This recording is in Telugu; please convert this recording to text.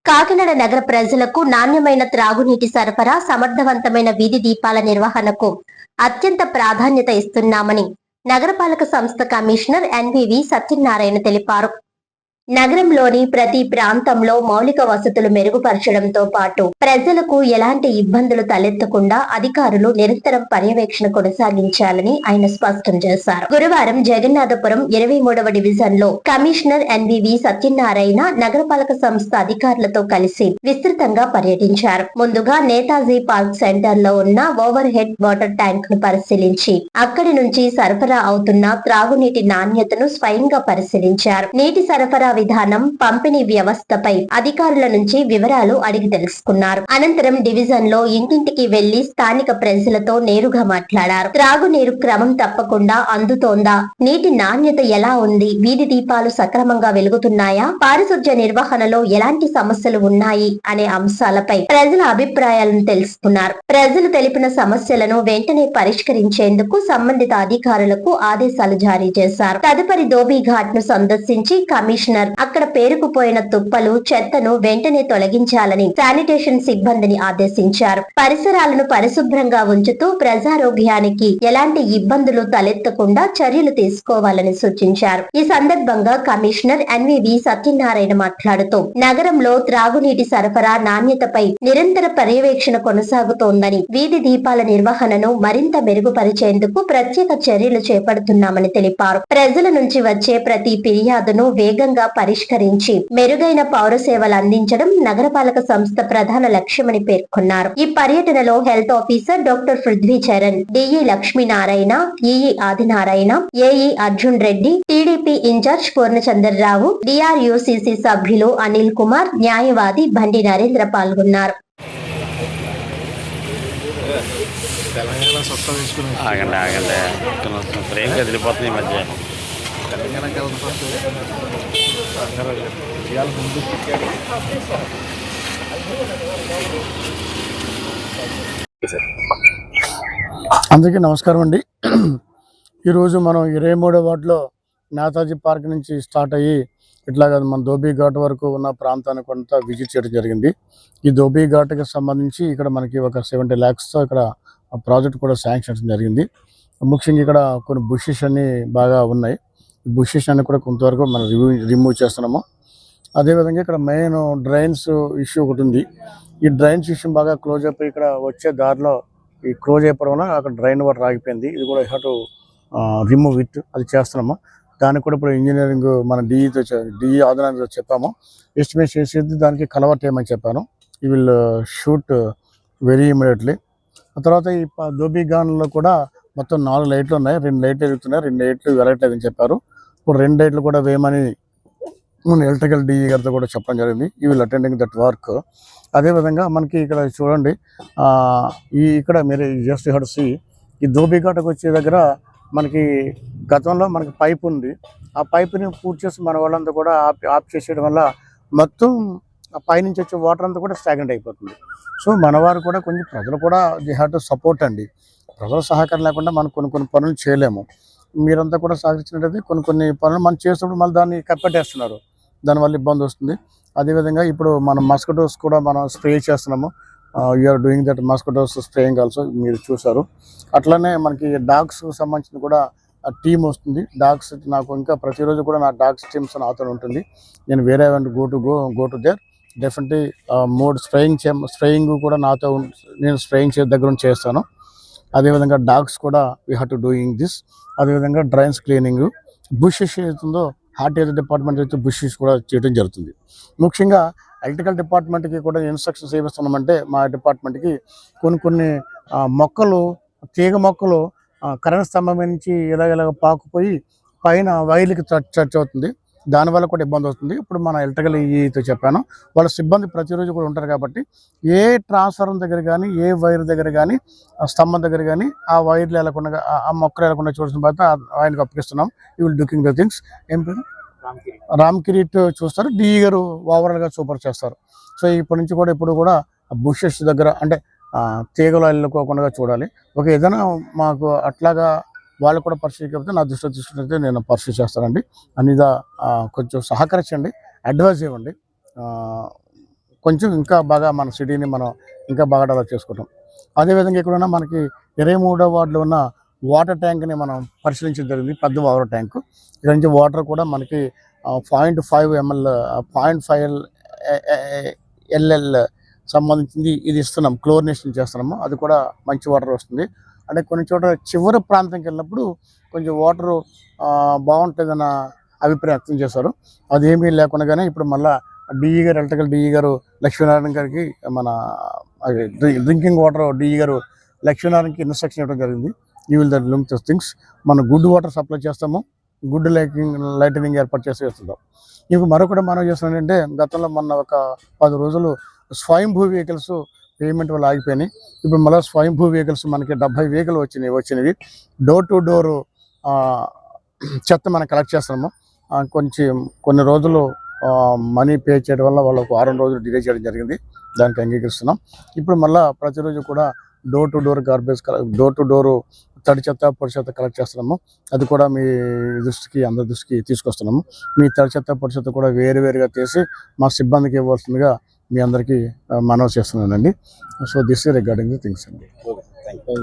కాకినాడ నగర ప్రజలకు నాణ్యమైన త్రాగునీటి సరఫరా, సమర్థవంతమైన వీధి దీపాల నిర్వహణకు అత్యంత ప్రాధాన్యత ఇస్తున్నామని నగరపాలక సంస్థ కమిషనర్ ఎన్వివి సత్యనారాయణ తెలిపారు. నగరంలోని ప్రతి ప్రాంతంలో మౌలిక వసతులు మెరుగుపరచడంతో పాటు ప్రజలకు ఎలాంటి ఇబ్బందులు తలెత్తకుండా అధికారులు నిరంతరం పర్యవేక్షణ కొనసాగించాలని ఆయన స్పష్టం చేశారు. గురువారం జగన్నాథపురం 23వ డివిజన్ లో కమిషనర్ ఎన్వివి సత్యనారాయణ నగరపాలక సంస్థ అధికారులతో కలిసి విస్తృతంగా పర్యటించారు. ముందుగా నేతాజీ పార్క్ సెంటర్ లో ఉన్న ఓవర్ హెడ్ వాటర్ ట్యాంక్ ను పరిశీలించి అక్కడి నుంచి సరఫరా అవుతున్న త్రాగునీటి నాణ్యతను స్వయంగా పరిశీలించారు. నీటి సరఫరా విధానం, పంపిణీ వ్యవస్థపై అధికారుల నుంచి వివరాలు అడిగి తెలుసుకున్నారు. అనంతరం డివిజన్ లో ఇంటింటికి వెళ్లి స్థానిక ప్రజలతో నేరుగా మాట్లాడారు. త్రాగునీరు క్రమం తప్పకుండా అందుతోందా, నీటి నాణ్యత ఎలా ఉంది, వీధి దీపాలు సక్రమంగా వెలుగుతున్నాయా, పారిశుధ్య నిర్వహణలో ఎలాంటి సమస్యలు ఉన్నాయి అనే అంశాలపై ప్రజల అభిప్రాయాలను తెలుసుకున్నారు. ప్రజలు తెలిపిన సమస్యలను వెంటనే పరిష్కరించేందుకు సంబంధిత అధికారులకు ఆదేశాలు జారీ చేశారు. తదుపరి ధోబీ ఘాట్ ను సందర్శించి కమిషనర్ అక్కడ పేరుకుపోయిన తుప్పలు, చెత్తను వెంటనే తొలగించాలని శానిటేషన్ సిబ్బందిని ఆదేశించారు. పరిసరాలను పరిశుభ్రంగా ఉంచుతూ ప్రజారోగ్యానికి ఎలాంటి ఇబ్బందులు తలెత్తకుండా చర్యలు తీసుకోవాలని సూచించారు. ఈ సందర్భంగా కమిషనర్ ఎన్వివి సత్యనారాయణ మాట్లాడుతూ నగరంలో త్రాగునీటి సరఫరా నాణ్యతపై నిరంతర పర్యవేక్షణ కొనసాగుతోందని, వీధి దీపాల నిర్వహణను మరింత మెరుగుపరిచేందుకు ప్రత్యేక చర్యలు చేపడుతున్నామని తెలిపారు. ప్రజల నుంచి వచ్చే ప్రతి ఫిర్యాదును వేగంగా పరిష్కరించి మెరుగైన పౌర సేవలు అందించడం నగరపాలక సంస్థ ప్రధాన లక్ష్యమని పేర్కొన్నారు. ఈ పర్యటనలో health officer doctor Prithvi Charan, DE Lakshminarayana, EE Adinarayana, AE Arjun Reddy, TDP in charge Purnachandrarao, DRUCC సభ్యులు అనిల్ కుమార్, న్యాయవాది బండి నరేంద్ర పాల్గొన్నారు. అందరికీ నమస్కారం అండి. ఈరోజు మనం 23వ వార్డులో నేతాజీ పార్క్ నుంచి స్టార్ట్ అయ్యి ఇట్లాగా మన ధోబీ ఘాట్ వరకు ఉన్న ప్రాంతానికి కొంత విజిట్ చేయడం జరిగింది. ఈ ధోబీ ఘాట్కి సంబంధించి ఇక్కడ మనకి ఒక 70 lakhsతో ఇక్కడ ప్రాజెక్ట్ కూడా శాంక్షన్ జరిగింది. ముఖ్యంగా ఇక్కడ కొన్ని బుషెస్ అన్ని బాగా ఉన్నాయి. బుషెస్ అన్ని కూడా కొంతవరకు మనం రిమూవ్ చేస్తున్నాము. అదేవిధంగా ఇక్కడ మెయిన్ డ్రైన్స్ ఇష్యూ ఒకటి ఉంది. ఈ డ్రైన్స్ ఇష్యూ బాగా క్లోజ్ అయిపోయి ఇక్కడ వచ్చే దారిలో ఈ క్లోజ్ అయిపోవడం వల్ల అక్కడ డ్రైన్ వాటర్ ఆగిపోయింది. ఇది కూడా హౌ రిమూవ్ ఇట్, అది చేస్తున్నాము. దానికి కూడా ఇప్పుడు ఇంజనీరింగ్ మన డిఈ ఆధారంగా చెప్పాము. ఎస్టిమేట్ చేసేది దానికి కలవట్ చేయమని చెప్పాను. ఈ విల్ షూట్ వెరీ ఇమీడియట్లీ. ఆ తర్వాత ఈ ధోబీ ఘాట్లో కూడా మొత్తం 4 లైట్లు ఉన్నాయి. 2 లైట్లు వెళ్తున్నాయి, 2 లైట్లు వెలగట్లేదని చెప్పారు. ఇప్పుడు 2 లైట్లు కూడా వేయమని ఎలక్ట్రికల్ డిఈ గారితో కూడా చెప్పడం జరిగింది. ఈ విల్ అటెండింగ్ దట్ వర్క్. అదేవిధంగా మనకి ఇక్కడ చూడండి, ఇక్కడ మీరు జస్ట్ హెడ్ సి ఈ ధోబీ ఘాట్కి వచ్చే దగ్గర మనకి గతంలో మనకి పైప్ ఉంది. ఆ పైప్ని పూర్తి చేసి మన వాళ్ళంతా కూడా ఆఫ్ చేసేయడం వల్ల మొత్తం ఆ పైనుంచి వచ్చే వాటర్ అంతా కూడా స్టాగ్నెంట్ అయిపోతుంది. సో మనవారు కూడా కొంచెం ప్రజలు కూడా దే హ్యావ్ టు సపోర్ట్ అండి. ప్రజల సహకారం లేకుండా మనం కొన్ని పనులు చేయలేము. మీరంతా కూడా సహకరించినట్టయితే కొన్ని పనులు మనం చేసినప్పుడు మళ్ళీ దాన్ని కప్పెట్టేస్తున్నారు, దానివల్ల ఇబ్బంది వస్తుంది. అదేవిధంగా ఇప్పుడు మనం మస్కిటోస్ కూడా మనం స్ప్రే చేస్తున్నాము. You're doing that mosquitoes spraying also, మీరు చూసారు. అట్లనే మనకి డాగ్స్ సంబంధించిన కూడా టీమ్ వస్తుంది. డాగ్స్ నాకు ఇంకా ప్రతిరోజు కూడా నా డాగ్స్ టీమ్స్ నాతో ఉంటుంది. నేను వేరే go to their definitely mode spraying కూడా నాతో నేను స్ప్రేయింగ్ దగ్గర నుంచి చేస్తాను. అదేవిధంగా డాగ్స్ కూడా we have to doing this. అదేవిధంగా డ్రైన్స్ క్లీనింగ్, బుషెస్ ఏతుందో హార్ట్ ఏరియా డిపార్ట్మెంట్ అయితే బుషెస్ కూడా చేయడం జరుగుతుంది. ముఖ్యంగా ఎలక్ట్రికల్ డిపార్ట్మెంట్కి కూడా ఇన్స్ట్రక్షన్స్ ఏమిస్తున్నామంటే, మా డిపార్ట్మెంట్కి కొన్ని మొక్కలు, తీగ మొక్కలు కరెంట్ స్తంభం నుంచి ఇలాగ పాకుపోయి పైన వైర్లకి టచ్ అవుతుంది. దానివల్ల కూడా ఇబ్బంది అవుతుంది. ఇప్పుడు మన ఎలక్ట్రికల్ ఈతో చెప్పాను, వాళ్ళ సిబ్బంది ప్రతిరోజు కూడా ఉంటారు కాబట్టి ఏ ట్రాన్స్ఫార్మర్ దగ్గర కానీ, ఏ వైర్ దగ్గర కానీ, స్తంభం దగ్గర కానీ ఆ వైర్లు వెళ్ళకుండా, ఆ మొక్కలు వెళ్ళకుండా చూసిన తర్వాత ఆయనకు అప్పగిస్తున్నాం. You will doing the things. ఏం పేరు? రామ్ కిరీట్ చూస్తారు, డిఈ గారు ఓవరాల్గా సూపర్ చేస్తారు. సో ఇప్పటి నుంచి కూడా ఇప్పుడు కూడా బుషెస్ దగ్గర అంటే తీగలు వెళ్ళకోకుండా చూడాలి. ఏదైనా మాకు అట్లాగా వాళ్ళు కూడా పరిస్థితి నా దృష్టి నేను పరిస్థితి చేస్తానండి. అనిదా కొంచెం సహకరించండి, అడ్వైజ్ ఇవ్వండి. కొంచెం ఇంకా బాగా మన సిటీని మనం ఇంకా బాగా డెవలప్ చేసుకుంటాం. అదేవిధంగా ఇక్కడ మనకి 23వ వార్డులో ఉన్న వాటర్ ట్యాంక్ని మనం పరిశీలించడం జరిగింది. పెద్ద వాటర్ ట్యాంకు. ఇక్కడ నుంచి వాటర్ కూడా మనకి 0.5 ml 0.5 LL సంబంధించింది ఇది ఇస్తున్నాం, క్లోరినేషన్ చేస్తున్నాము. అది కూడా మంచి వాటర్ వస్తుంది. అంటే కొన్ని చోట్ల చివరి ప్రాంతంకి వెళ్ళినప్పుడు కొంచెం వాటరు బాగుంటుందన్న అభిప్రాయం వ్యక్తం చేశారు. అదేమీ లేకుండానే ఇప్పుడు మళ్ళీ డిఈ గారు, ఎలక్ట్రికల్ డిఈ గారు లక్ష్మీనారాయణ గారికి మన డ్రింకింగ్ వాటర్ డిఈ గారు లక్ష్మీనారాయణకి ఇన్స్ట్రక్షన్ ఇవ్వడం జరిగింది. You will that link this things. మనం గుడ్ వాటర్ సప్లై చేస్తాము, గుడ్ లైటింగ్ ఏర్పాటు చేసి వేస్తుంటాం. ఇంక మరొకటి మనం చేస్తున్నాం ఏంటంటే, గతంలో మొన్న ఒక 10 రోజులు స్వయంభూ వెహికల్స్ పేమెంట్ వల్ల ఆగిపోయినాయి. ఇప్పుడు మళ్ళీ స్వయంభూ వెహికల్స్ మనకి 70 వెహికల్ వచ్చినవి. డోర్ టు డోర్ చెత్త మనం కలెక్ట్ చేస్తున్నాము. కొన్ని రోజులు మనీ పే చేయడం వల్ల వాళ్ళకు 6 రోజులు డిలే చేయడం జరిగింది. దానికి అంగీకరిస్తున్నాం. ఇప్పుడు మళ్ళీ ప్రతిరోజు కూడా door to door garbage, door to door తడి చెత్త, పొడి చెత్త కలెక్ట్ చేస్తున్నాము. అది కూడా మీ అందరి దృష్టికి తీసుకొస్తున్నాము. మీ తడి చెత్త, పొడి చెత్త కూడా వేరువేరుగా తీసి మా సిబ్బందికి ఇవ్వాల్సిందిగా మీ అందరికీ మనవి చేస్తున్నానండి. So this is regarding the things అండి.